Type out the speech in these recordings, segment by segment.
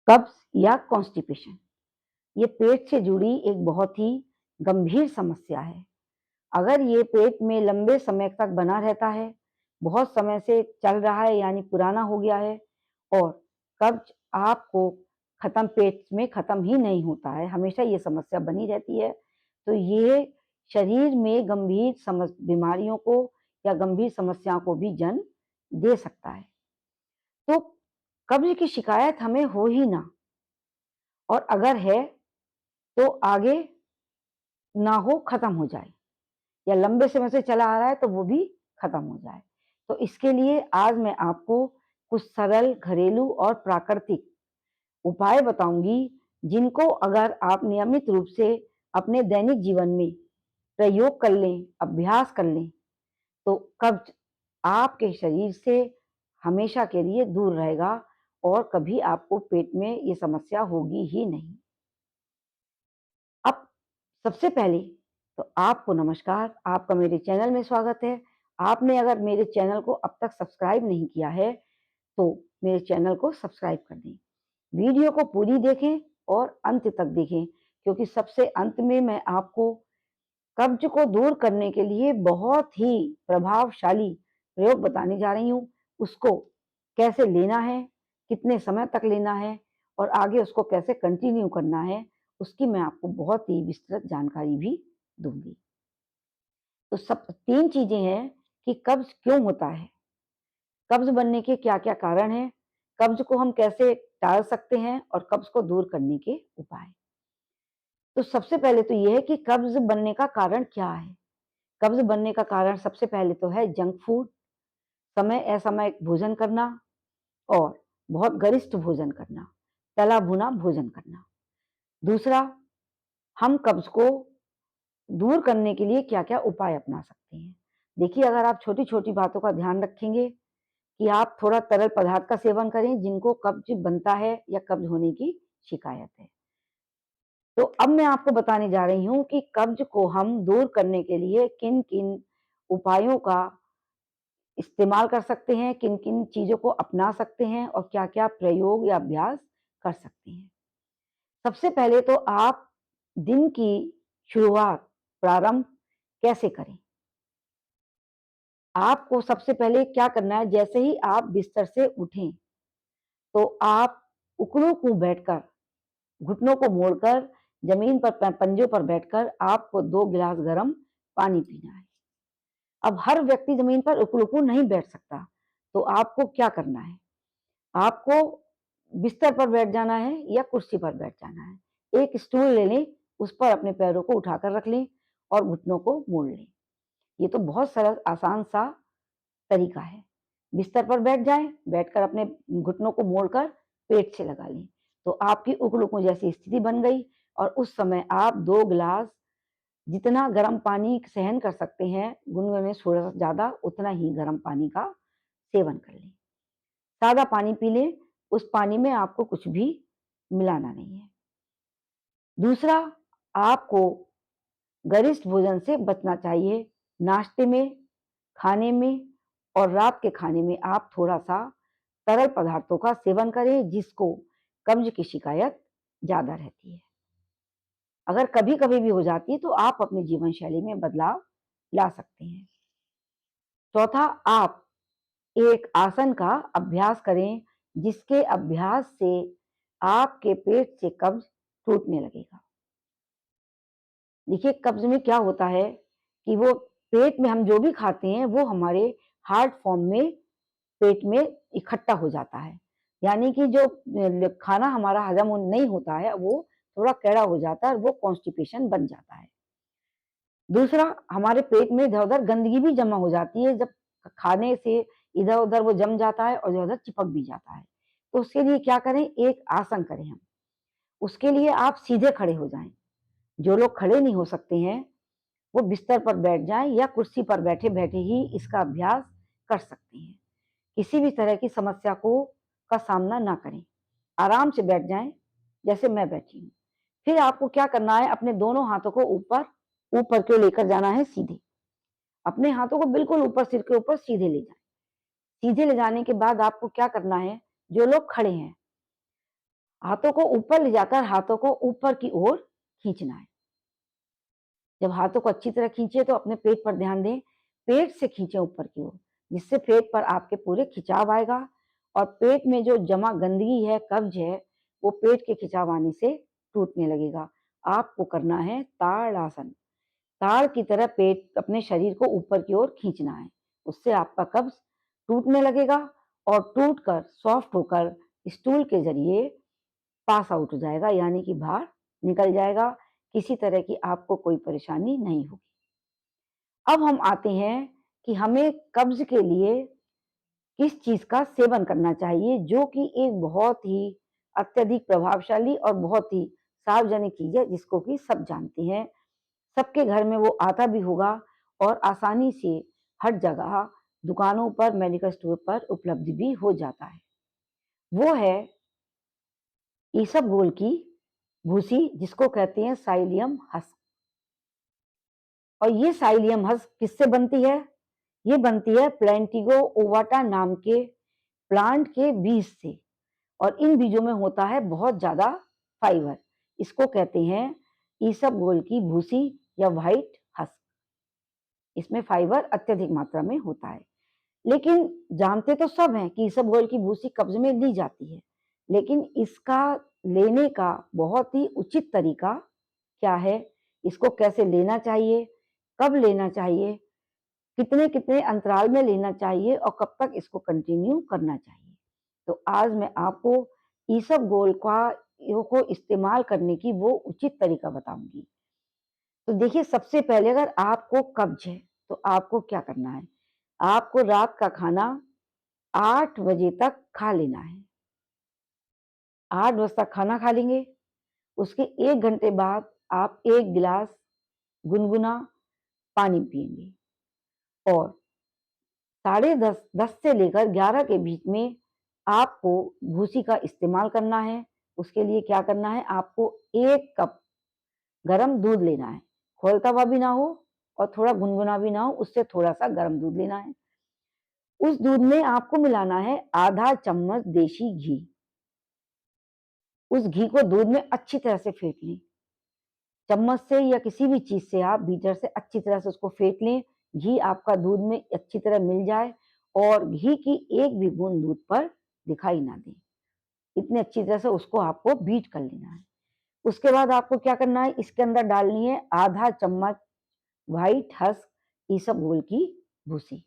कब्ज या कॉन्स्टिपेशन ये पेट से जुड़ी एक बहुत ही गंभीर समस्या है। अगर ये पेट में लंबे समय तक बना रहता है, बहुत समय से चल रहा है यानी पुराना हो गया है और कब्ज आपको खत्म पेट में खत्म ही नहीं होता है, हमेशा ये समस्या बनी रहती है, तो ये शरीर में गंभीर बीमारियों को या गंभीर समस्याओं को भी जन्म दे सकता है। तो कब्ज की शिकायत हमें हो ही ना, और अगर है तो आगे ना हो, खत्म हो जाए, या लंबे समय से चला आ रहा है तो वो भी खत्म हो जाए। तो इसके लिए आज मैं आपको कुछ सरल घरेलू और प्राकृतिक उपाय बताऊंगी, जिनको अगर आप नियमित रूप से अपने दैनिक जीवन में प्रयोग कर लें, अभ्यास कर लें, तो कब्ज आपके शरीर से हमेशा के लिए दूर रहेगा और कभी आपको पेट में ये समस्या होगी ही नहीं। अब सबसे पहले तो आपको नमस्कार, आपका मेरे चैनल में स्वागत है। आपने अगर मेरे चैनल को अब तक सब्सक्राइब नहीं किया है, तो मेरे चैनल को सब्सक्राइब कर दें। वीडियो को पूरी देखें और अंत तक देखें, क्योंकि सबसे अंत में मैं आपको कब्ज को दूर करने के लिए बहुत ही प्रभावशाली प्रयोग बताने जा रही हूँ। उसको कैसे लेना है, कितने समय तक लेना है और आगे उसको कैसे कंटिन्यू करना है, उसकी मैं आपको बहुत ही विस्तृत जानकारी भी दूंगी। तो सब 3 चीजें हैं कि कब्ज क्यों होता है, कब्ज बनने के क्या-क्या कारण हैं, कब्ज को हम कैसे टाल सकते हैं और कब्ज को दूर करने के उपाय। तो सबसे पहले तो ये है कि कब्ज बनने का कारण क्या है? कब्ज बनने का कारण सबसे पहले तो है जंक फूड, समय असमय भोजन करना और बहुत गरिष्ठ भोजन करना, तला भुना भोजन करना। दूसरा, हम कब्ज को दूर करने के लिए क्या-क्या उपाय अपना सकते हैं। देखिए, अगर आप छोटी-छोटी बातों का ध्यान रखेंगे कि आप थोड़ा तरल पदार्थ का सेवन करें जिनको कब्ज बनता है या कब्ज होने की शिकायत है। तो अब मैं आपको बताने जा रही हूँ कि कब्ज को हम दूर करने के लिए किन-किन उपायों का इस्तेमाल कर सकते हैं, किन-किन चीज़ों को अपना सकते हैं और क्या-क्या प्रयोग या अभ्यास कर सकते हैं। सबसे पहले तो आप दिन की शुरुआत, प्रारंभ कैसे करें? आपको सबसे पहले क्या करना है, जैसे ही आप बिस्तर से उठें, तो आप उकड़ू बैठकर, घुटनों को मोड़कर, ज़मीन पर पंजों पर बैठकर आपको 2 गिलास गरम पानी पीना है। अब हर व्यक्ति ज़मीन पर उकड़ू नहीं बैठ सकता, तो आपको क्या करना है? आपको बिस्तर पर बैठ जाना है या कुर्सी पर बैठ जाना है। एक स्टूल ले लें, उस पर अपने पैरों को उठाकर रख लें और घुटनों को मोड़ लें। ये तो बहुत सरल आसान सा तरीका है। बिस्तर पर बैठ जाएँ, बैठकर अपने घुटनों को मोड़कर पेट से लगा लें। तो आपकी उकड़ू जैसी स्थिति बन गई और उस समय आप 2 गिलास जितना गर्म पानी सहन कर सकते हैं, गुनगुने थोड़ा ज़्यादा, उतना ही गर्म पानी का सेवन कर लें। सादा पानी पी लें, उस पानी में आपको कुछ भी मिलाना नहीं है। दूसरा, आपको गरिष्ठ भोजन से बचना चाहिए। नाश्ते में, खाने में और रात के खाने में आप थोड़ा-सा तरल पदार्थों का सेवन करें, जिसको कब्ज की शिकायत ज़्यादा रहती है। अगर कभी-कभी भी हो जाती है, तो आप अपनी जीवन शैली में बदलाव ला सकते हैं। चौथा, आप एक आसन का अभ्यास करें, जिसके अभ्यास से आपके पेट से कब्ज टूटने लगेगा। देखिए, कब्ज में क्या होता है कि वो पेट में हम जो भी खाते हैं, वो हमारे हार्ड फॉर्म में पेट में इकट्ठा हो जाता है। यानी कि जो खाना हमारा हजम नहीं होता है, वो थोड़ा कैड़ा हो जाता है और वो कॉन्स्टिपेशन बन जाता है। दूसरा, हमारे पेट में इधर-उधर गंदगी भी जमा हो जाती है, जब खाने से इधर-उधर वो जम जाता है और इधर-उधर चिपक भी जाता है। तो उसके लिए क्या करें, एक आसन करें हम। उसके लिए आप सीधे खड़े हो जाएँ। जो लोग खड़े नहीं हो सकते हैं, वो बिस्तर पर बैठ जाएँ या कुर्सी पर बैठे-बैठे ही इसका अभ्यास कर सकते हैं। किसी भी तरह की समस्या का सामना ना करें। आराम से बैठ जाएँ, जैसे मैं बैठी हूँ। फिर आपको क्या करना है, अपने दोनों हाथों को ऊपर ऊपर क्यों लेकर जाना है सीधे। अपने हाथों को बिल्कुल ऊपर, सिर के ऊपर सीधे ले जाएँ। सीधे ले जाने के बाद आपको क्या करना है, जो लोग खड़े हैं, हाथों को ऊपर ले जाकर हाथों को ऊपर की ओर खींचना है। जब हाथों को अच्छी तरह खींचे तो अपने पेट पर ध्यान दें, पेट से खींचे ऊपर की ओर, जिससे पेट पर आपके पूरे खिंचाव आएगा और पेट में जो जमा गंदगी है, कब्ज है, वो पेट के खिंचाव आने से टूटने लगेगा। आपको करना है ताड़ासन। ताड़ की तरह पेट अपने शरीर को ऊपर की ओर खींचना है, उससे आपका कब्ज टूटने लगेगा और टूटकर सॉफ्ट होकर स्टूल के जरिए पास आउट हो जाएगा, यानी कि बाहर निकल जाएगा। किसी तरह की आपको कोई परेशानी नहीं होगी। अब हम आते हैं कि हमें कब्ज के लिए किस चीज का सेवन करना चाहिए, जो कि एक बहुत ही अत्यधिक प्रभावशाली और बहुत ही सार्वजनिक चीज है, जिसको कि सब जानते हैं। सबके घर में वो आता भी होगा और आसानी से हर जगह दुकानों पर, मेडिकल स्टोर पर उपलब्ध भी हो जाता है। वो है ईसबगोल की भूसी, जिसको कहते हैं साइलियम हस्क। और ये साइलियम हस्क किससे बनती है? ये बनती है प्लेंटिगो ओवाटा नाम के प्लांट के बीज से, और इन बीजों में होता है बहुत ज्यादा फाइबर। इसको कहते हैं ईसबगोल की भूसी या व्हाइट हस्क। इसमें फाइबर अत्यधिक मात्रा में होता है। लेकिन जानते तो सब हैं कि ईसबगोल की भूसी कब्ज में ली जाती है, लेकिन इसका लेने का बहुत ही उचित तरीका क्या है, इसको कैसे लेना चाहिए, कब लेना चाहिए, कितने कितने अंतराल में लेना चाहिए और कब तक इसको कंटिन्यू करना चाहिए, तो आज मैं आपको ईसबगोल को इस्तेमाल करने की वो उचित तरीका बताऊंगी। तो देखिए, सबसे पहले अगर आपको कब्ज है तो आपको क्या करना है, आपको रात का खाना 8 बजे तक खा लेना है। 8 बजे तक खाना खा लेंगे, उसके 1 घंटे बाद आप 1 गिलास गुनगुना पानी पिएंगे और 10:30 10 से लेकर 11 के बीच में आपको भूसी का इस्तेमाल करना है। उसके लिए क्या करना है, आपको 1 कप गरम दूध लेना है, खौलता हुआ भी ना हो और थोड़ा गुनगुना भी ना हो, उससे थोड़ा-सा गरम दूध लेना है। उस दूध में आपको मिलाना है आधा चम्मच देशी घी। उस घी को दूध में अच्छी तरह से फेंट लें। चम्मच से या किसी भी चीज़ से आप बीटर से अच्छी तरह से उसको फेंट लें। घी आपका दूध में अच्छी तरह मिल जाए और घी की एक भी बूंद दूध पर दिखाई ना दे। इतनी अच्छी तरह से उसको आपको बीट कर लेना है। उसके बाद आपको क्या करना है, इसके अंदर डालनी है आधा चम्मच व्हाइट हस्क ईसबगोल की भूसी।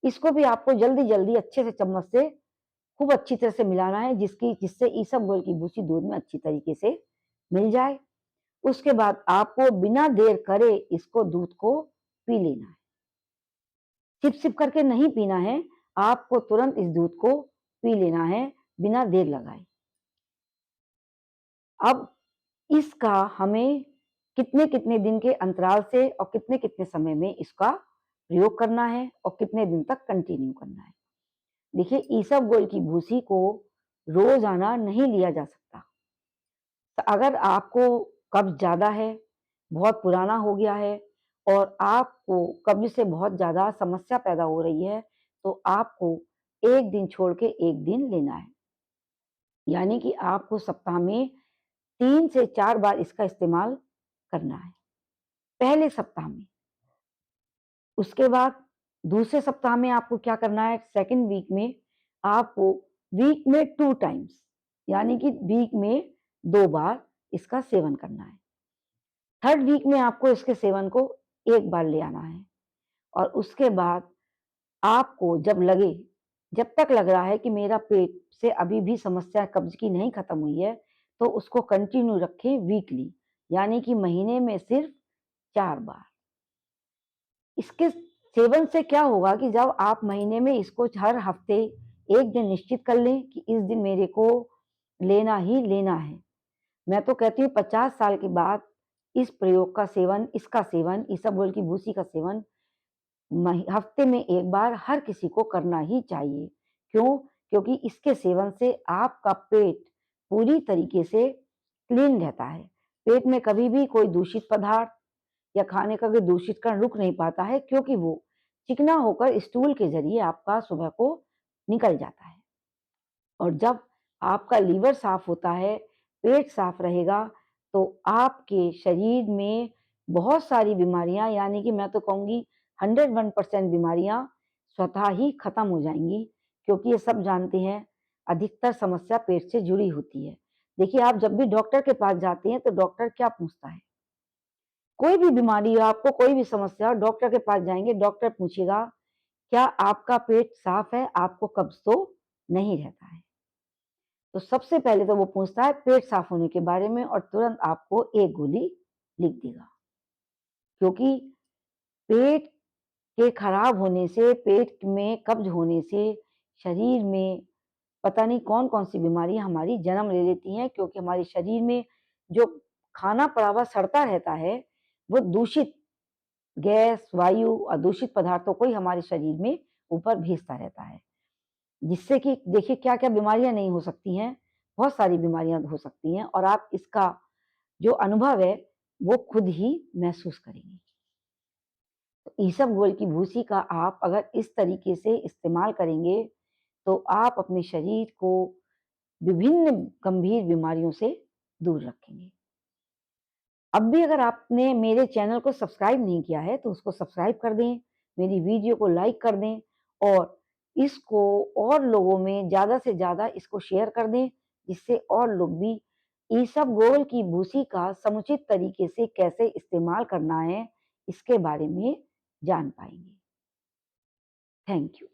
इसको भी आपको जल्दी-जल्दी अच्छे से चम्मच से खूब अच्छी तरह से मिलाना है, जिससे ईसबगोल की भूसी दूध में अच्छी तरीके से मिल जाए। उसके बाद आपको बिना देर करे इसको दूध को पी लेना है। सिप-सिप करके नहीं पीना है, आपको तुरंत इस दूध को पी लेना है बिना देर लगाए। अब इसका हमें कितने-कितने दिन के अंतराल से और कितने-कितने समय में इसका प्रयोग करना है और कितने दिन तक कंटिन्यू करना है। देखिए, ईसबगोल की भूसी को रोज़ाना नहीं लिया जा सकता। अगर आपको कब्ज़ ज़्यादा है, बहुत पुराना हो गया है और आपको कब्ज़ से बहुत ज़्यादा समस्या पैदा हो रही है, तो आपको 1 दिन छोड़ के 1 दिन लेना है। यानी कि आपको सप्ताह में 3 से 4 बार इसका इस्तेमाल करना है, पहले सप्ताह में। उसके बाद दूसरे सप्ताह में आपको क्या करना है, सेकंड वीक में आपको वीक में 2 टाइम्स, यानी कि वीक में 2 बार इसका सेवन करना है। थर्ड वीक में आपको इसके सेवन को 1 बार ले आना है और उसके बाद आपको जब तक लग रहा है कि मेरा पेट से अभी भी समस्या कब्ज़ की नहीं खत्म हुई है, तो उसको कंटिन्यू रखें वीकली, यानी कि महीने में सिर्फ 4 बार। इसके सेवन से क्या होगा कि जब आप महीने में इसको हर हफ्ते 1 दिन निश्चित कर लें कि इस दिन मेरे को लेना ही लेना है। मैं तो कहती हूँ 50 साल के बाद इस प्रयोग का सेवन, इसका सेवन, इसबगोल की भूसी का सेवन हफ्ते में 1 बार हर किसी को करना ही चाहिए। क्यों? क्योंकि इसके सेवन से आपका पेट पूरी तरीके से क्लीन रहता है। पेट में कभी भी कोई दूषित पदार्थ या खाने का कोई दूषित कण रुक नहीं पाता है, क्योंकि वो चिकना होकर स्टूल के ज़रिए आपका सुबह को निकल जाता है। और जब आपका लीवर साफ होता है, पेट साफ रहेगा, तो आपके शरीर में बहुत सारी बीमारियाँ, यानी कि मैं तो कहूँगी 101% बीमारियाँ स्वतः ही खत्म हो जाएँगी, क्योंकि ये सब जानते हैं अधिकतर समस्या पेट से जुड़ी होती है। देखिए, आप जब भी डॉक्टर के पास जाते हैं तो डॉक्टर क्या पूछता है? कोई भी बीमारी हो, आपको कोई भी समस्या हो, डॉक्टर के पास जाएँगे, डॉक्टर पूछेगा, क्या आपका पेट साफ है? आपको कब्ज़ तो नहीं रहता है। तो सबसे पहले तो वो पूछता है पेट साफ होने के बारे में और तुरंत आपको एक गोली लिख देगा। क्योंकि पेट के खराब होने से, पेट में कब्ज़ होने से शरीर में पता नहीं कौन-कौन सी बीमारियाँ हमारी जन्म ले लेती हैं, क्योंकि हमारे शरीर में जो खाना पड़ा हुआ सड़ता रहता है, वो दूषित गैस, वायु और दूषित पदार्थों को ही हमारे शरीर में ऊपर भेजता रहता है। जिससे कि देखिए क्या-क्या बीमारियाँ नहीं हो सकती हैं, बहुत सारी बीमारियाँ हो सकती हैं और आप इसका जो अनुभव है, वो खुद ही महसूस करेंगे। तो ईसबगोल की भूसी का आप अगर इस तरीके से इस्तेमाल करेंगे, तो आप अपने शरीर को विभिन्न गंभीर बीमारियों से दूर रखेंगे। अब भी अगर आपने मेरे चैनल को सब्सक्राइब नहीं किया है, तो उसको सब्सक्राइब कर दें, मेरी वीडियो को लाइक कर दें और इसको और लोगों में ज़्यादा से ज़्यादा इसको शेयर कर दें, जिससे और लोग भी इसबगोल की भूसी का समुचित तरीके से कैसे इस्तेमाल करना है, इसके बारे में जान पाएँगे। Thank you.